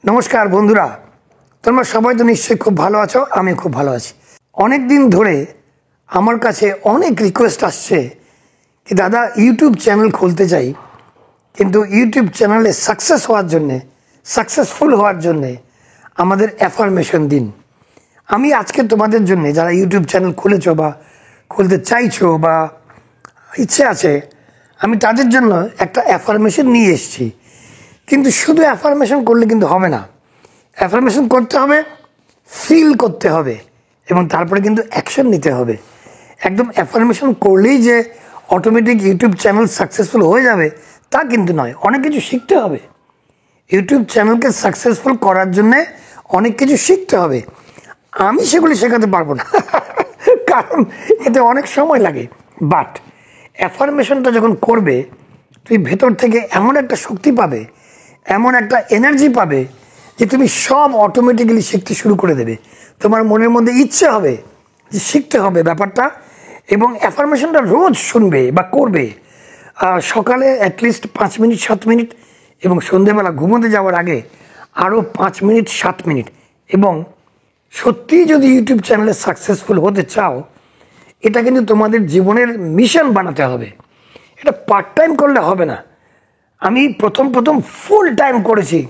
नमस्कार बंधुरा তোমরা সবাই তো নিশ্চয়ই খুব ভালো আছো। আমি খুব ভালো আছি। অনেক দিন ধরে আমার কাছে অনেক রিকোয়েস্ট আসছে कि দাদা ইউটিউব চ্যানেল খুলতে চাই, কিন্তু ইউটিউব চ্যানেলে সাকসেসফুল হওয়ার জন্য আমাদের অ্যাফার্মেশন দিন। আমি আজকে তোমাদের জন্য যারা ইউটিউব চ্যানেল খুলেছো বা খুলতে চাইছো বা ইচ্ছে আছে, আমি তাদের জন্য একটা অ্যাফার্মেশন নিয়ে এসেছি। কিন্তু শুধু অ্যাফার্মেশন করলে কিন্তু হবে না। অ্যাফার্মেশন করতে হবে, ফিল করতে হবে এবং তারপরে কিন্তু অ্যাকশন নিতে হবে। একদম অ্যাফার্মেশন করলেই যে অটোমেটিক ইউটিউব চ্যানেল সাকসেসফুল হয়ে যাবে তা কিন্তু নয়। অনেক কিছু শিখতে হবে। ইউটিউব চ্যানেলকে সাকসেসফুল করার জন্যে অনেক কিছু শিখতে হবে। আমি সেগুলি শেখাতে পারবো না কারণ এতে অনেক সময় লাগে। বাট অ্যাফার্মেশনটা যখন করবে, তুমি ভেতর থেকে এমন একটা শক্তি পাবে, এমন একটা এনার্জি পাবে যে তুমি সব অটোমেটিক্যালি শিখতে শুরু করে দেবে। তোমার মনের মধ্যে ইচ্ছে হবে যে শিখতে হবে ব্যাপারটা, এবং অ্যাফার্মেশনটা রোজ শুনবে বা করবে। সকালে অ্যাটলিস্ট 5 মিনিট 7 মিনিট, এবং সন্ধেবেলা ঘুমোতে যাওয়ার আগে আরও 5 মিনিট 7 মিনিট। এবং সত্যিই যদি ইউটিউব চ্যানেলে সাকসেসফুল হতে চাও, এটা কিন্তু তোমাদের জীবনের মিশন বানাতে হবে। এটা পার্ট টাইম করলে হবে না। আমি প্রথম ফুল টাইম করেছি।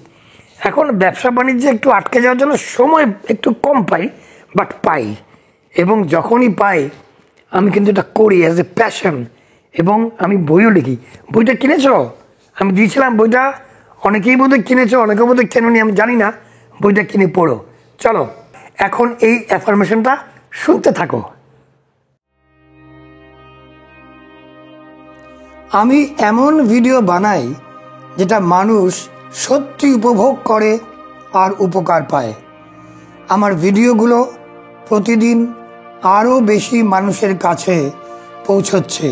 এখন ব্যবসা বাণিজ্যে একটু আটকে যাওয়ার জন্য সময় একটু কম পাই, বাট পাই। এবং যখনই পাই আমি কিন্তু এটা করি অ্যাজ এ প্যাশন। এবং আমি বইও লিখি। বইটা কিনেছ? আমি দিয়েছিলাম বইটা, অনেকেই বোধহয় কিনেছো, অনেকে বোধহয় কেননি, আমি জানি না। বইটা কিনে পড়ো। চলো এখন এই অ্যাফার্মেশনটা শুনতে থাকো। আমি এমন ভিডিও বানাই যেটা মানুষ সত্যি উপভোগ করে আর উপকার পায়। আমার ভিডিওগুলো প্রতিদিন আরও বেশি মানুষের কাছে পৌঁছচ্ছে।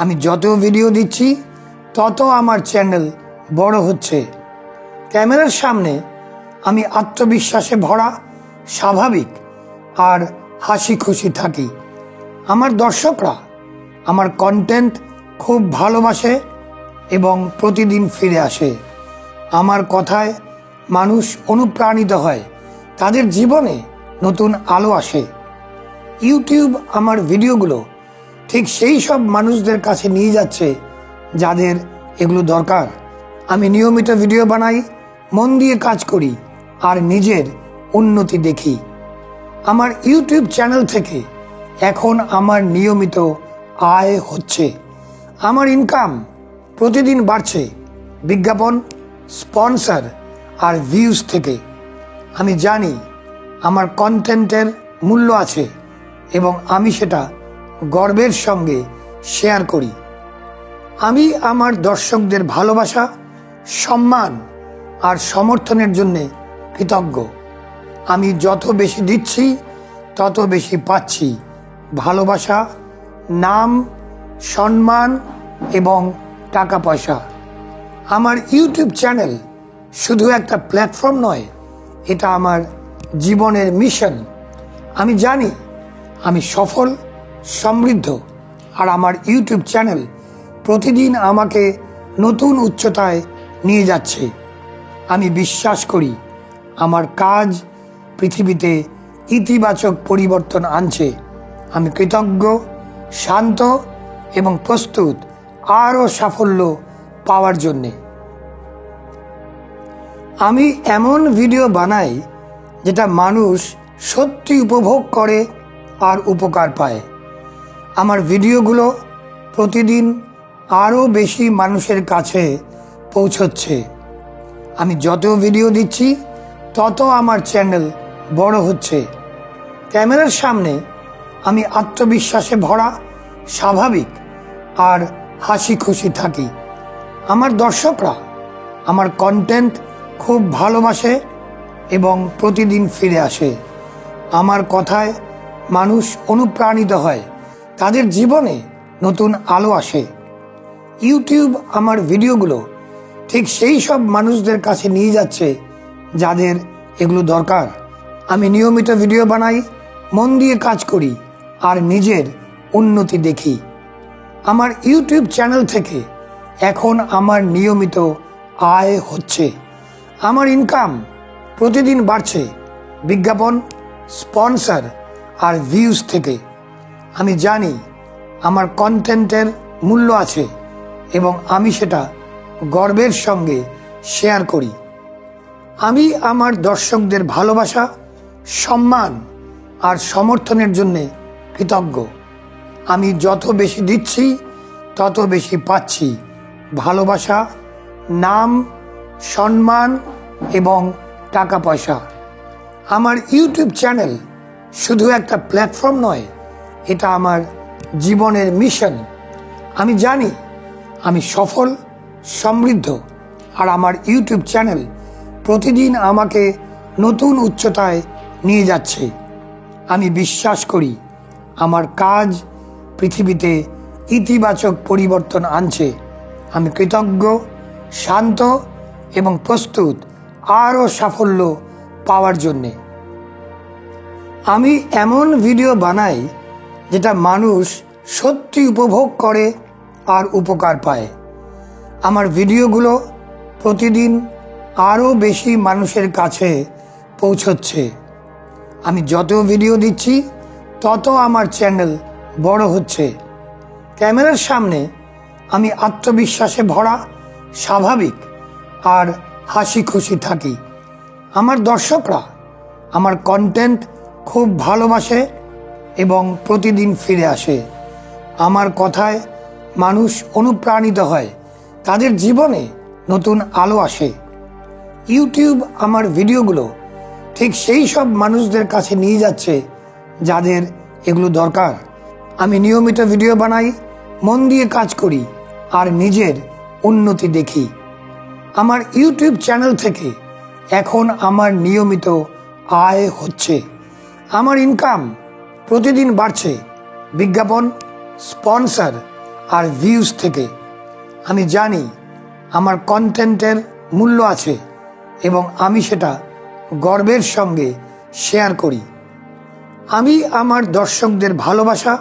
আমি যত ভিডিও দিচ্ছি তত আমার চ্যানেল বড় হচ্ছে। ক্যামেরার সামনে আমি আত্মবিশ্বাসে ভরা, স্বাভাবিক আর হাসি খুশি থাকি। আমার দর্শকরা আমার কন্টেন্ট খুব ভালোবাসে এবং প্রতিদিন ফিরে আসে। আমার কথায় মানুষ অনুপ্রাণিত হয়, তাদের জীবনে নতুন আলো আসে। ইউটিউব আমার ভিডিওগুলো ঠিক সেই সব মানুষদের কাছে নিয়ে যাচ্ছে যাদের এগুলো দরকার। আমি নিয়মিত ভিডিও বানাই, মন দিয়ে কাজ করি আর নিজের উন্নতি দেখি। আমার ইউটিউব চ্যানেল থেকে এখন আমার নিয়মিত আয় হচ্ছে। আমার ইনকাম প্রতিদিন বাড়ছে বিজ্ঞাপন, স্পন্সর আর ভিউজ থেকে। আমি জানি আমার কন্টেন্টের মূল্য আছে এবং আমি সেটা গর্বের সঙ্গে শেয়ার করি। আমি আমার দর্শকদের ভালোবাসা, সম্মান আর সমর্থনের জন্য কৃতজ্ঞ। আমি যত বেশি দিচ্ছি তত বেশি পাচ্ছি ভালোবাসা, নাম, সম্মান এবং টাকা পয়সা। আমার ইউটিউব চ্যানেল শুধু একটা প্ল্যাটফর্ম নয়, এটা আমার জীবনের মিশন। আমি জানি আমি সফল, সমৃদ্ধ, আর আমার ইউটিউব চ্যানেল প্রতিদিন আমাকে নতুন উচ্চতায় নিয়ে যাচ্ছে। আমি বিশ্বাস করি আমার কাজ পৃথিবীতে ইতিবাচক পরিবর্তন আনছে। আমি কৃতজ্ঞ, শান্ত এবং প্রস্তুত আরও সাফল্য পাওয়ার জন্যে। আমি এমন ভিডিও বানাই যেটা মানুষ সত্যি উপভোগ করে আর উপকার পায়। আমার ভিডিওগুলো প্রতিদিন আরও বেশি মানুষের কাছে পৌঁছচ্ছে। আমি যত ভিডিও দিচ্ছি তত আমার চ্যানেল বড় হচ্ছে। ক্যামেরার সামনে আমি আত্মবিশ্বাসে ভরা, স্বাভাবিক আর হাসি খুশি থাকি। আমার দর্শকরা আমার কন্টেন্ট খুব ভালোবাসে এবং প্রতিদিন ফিরে আসে। আমার কথায় মানুষ অনুপ্রাণিত হয়, তাদের জীবনে নতুন আলো আসে। ইউটিউব আমার ভিডিওগুলো ঠিক সেই সব মানুষদের কাছে নিয়ে যাচ্ছে যাদের এগুলো দরকার। আমি নিয়মিত ভিডিও বানাই, মন দিয়ে কাজ করি আর নিজের উন্নতি দেখি। আমার ইউটিউব চ্যানেল থেকে এখন আমার নিয়মিত আয় হচ্ছে। আমার ইনকাম প্রতিদিন বাড়ছে বিজ্ঞাপন, স্পন্সর আর ভিউজ থেকে। আমি জানি আমার কন্টেন্টের মূল্য আছে এবং আমি সেটা গর্বের সঙ্গে শেয়ার করি। আমি আমার দর্শকদের ভালোবাসা, সম্মান আর সমর্থনের জন্য কৃতজ্ঞ। আমি যত বেশি দিচ্ছি তত বেশি পাচ্ছি ভালোবাসা, নাম, সম্মান এবং টাকা পয়সা। আমার ইউটিউব চ্যানেল শুধু একটা প্ল্যাটফর্ম নয়, এটা আমার জীবনের মিশন। আমি জানি আমি সফল, সমৃদ্ধ, আর আমার ইউটিউব চ্যানেল প্রতিদিন আমাকে নতুন উচ্চতায় নিয়ে যাচ্ছে। আমি বিশ্বাস করি আমার কাজ পৃথিবীতে ইতিবাচক পরিবর্তন আনছে। আমি কৃতজ্ঞ, শান্ত এবং প্রস্তুত আরও সাফল্য পাওয়ার জন্যে। আমি এমন ভিডিও বানাই যেটা মানুষ সত্যি উপভোগ করে আর উপকার পায়। আমার ভিডিওগুলো প্রতিদিন আরও বেশি মানুষের কাছে পৌঁছচ্ছে। আমি যত ভিডিও দিচ্ছি তত আমার চ্যানেল বড় হচ্ছে। ক্যামেরার সামনে আমি আত্মবিশ্বাসে ভরা, স্বাভাবিক আর হাসি খুশি থাকি। আমার দর্শকরা আমার কন্টেন্ট খুব ভালোবাসে এবং প্রতিদিন ফিরে আসে। আমার কথায় মানুষ অনুপ্রাণিত হয়, তাদের জীবনে নতুন আলো আসে। ইউটিউব আমার ভিডিওগুলো ঠিক সেই সব মানুষদের কাছে নিয়ে যাচ্ছে যাদের এগুলো দরকার। আমি নিয়মিত ভিডিও বানাই, মন দিয়ে কাজ করি আর নিজের উন্নতি দেখি। আমার ইউটিউব চ্যানেল থেকে এখন আমার নিয়মিত আয় হচ্ছে। আমার ইনকাম প্রতিদিন বাড়ছে বিজ্ঞাপন, স্পন্সর আর ভিউজ থেকে। আমি জানি আমার কন্টেন্টের মূল্য আছে এবং আমি সেটা গর্বের সঙ্গে শেয়ার করি। আমি আমার দর্শকদের ভালোবাসা,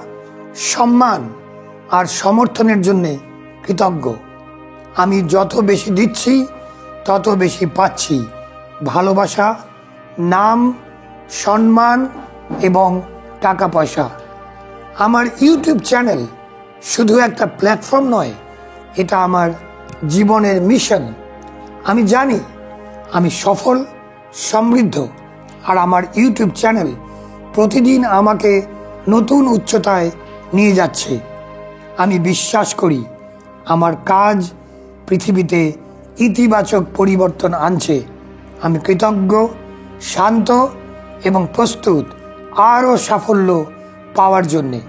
সম্মান আর সমর্থনের জন্য কৃতজ্ঞ। আমি যত বেশি দিচ্ছি তত বেশি পাচ্ছি ভালোবাসা, নাম, সম্মান এবং টাকা পয়সা। আমার ইউটিউব চ্যানেল শুধু একটা প্ল্যাটফর্ম নয়, এটা আমার জীবনের মিশন। আমি জানি আমি সফল, সমৃদ্ধ, আর আমার ইউটিউব চ্যানেল প্রতিদিন আমাকে নতুন উচ্চতায় নিয়ে যাচ্ছে। আমি বিশ্বাস করি আমার কাজ পৃথিবীতে ইতিবাচক পরিবর্তন আনছে। আমি কৃতজ্ঞ, শান্ত এবং প্রস্তুত আরও সাফল্য পাওয়ার জন্যে।